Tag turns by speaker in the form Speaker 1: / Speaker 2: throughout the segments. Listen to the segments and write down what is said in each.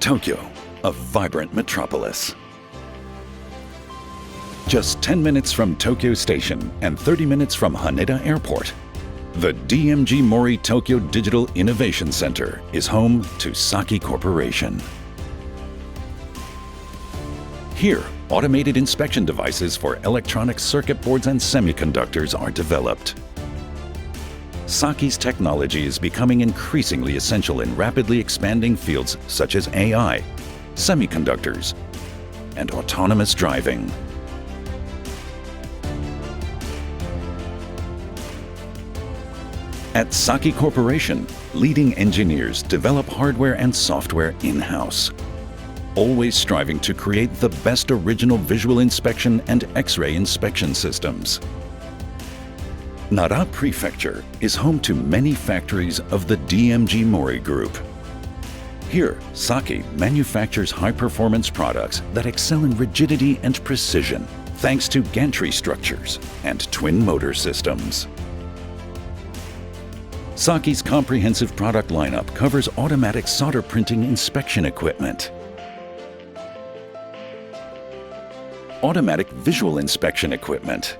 Speaker 1: Tokyo, a vibrant metropolis. Just 10 minutes from Tokyo Station and 30 minutes from Haneda Airport, the DMG Mori Tokyo Digital Innovation Center is home to SAKI Corporation. Here, automated inspection devices for electronic circuit boards and semiconductors are developed. SAKI's technology is becoming increasingly essential in rapidly expanding fields such as AI, semiconductors, and autonomous driving. At SAKI Corporation, leading engineers develop hardware and software in-house, always striving to create the best original visual inspection and X-ray inspection systems. Nara Prefecture is home to many factories of the DMG Mori Group. Here, SAKI manufactures high-performance products that excel in rigidity and precision, thanks to gantry structures and twin motor systems. SAKI's comprehensive product lineup covers automatic solder printing inspection equipment, automatic visual inspection equipment,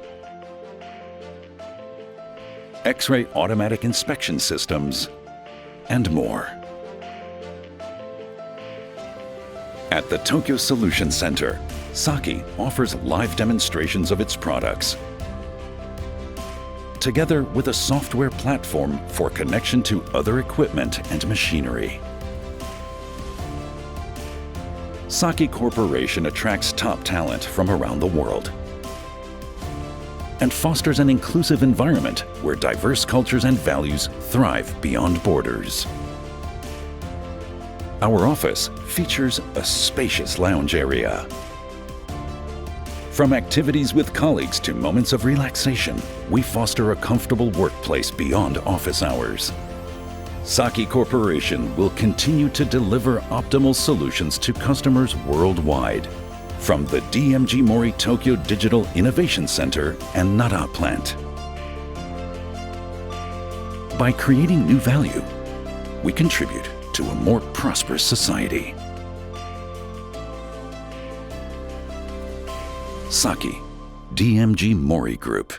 Speaker 1: X-ray automatic inspection systems, and more. At the Tokyo Solution Center, SAKI offers live demonstrations of its products, together with a software platform for connection to other equipment and machinery. SAKI Corporation attracts top talent from around the world and fosters an inclusive environment where diverse cultures and values thrive beyond borders. Our office features a spacious lounge area. From activities with colleagues to moments of relaxation, we foster a comfortable workplace beyond office hours. SAKI Corporation will continue to deliver optimal solutions to customers worldwide, from the DMG Mori Tokyo Digital Innovation Center and Nara plant. By creating new value, we contribute to a more prosperous society. SAKI, DMG Mori Group.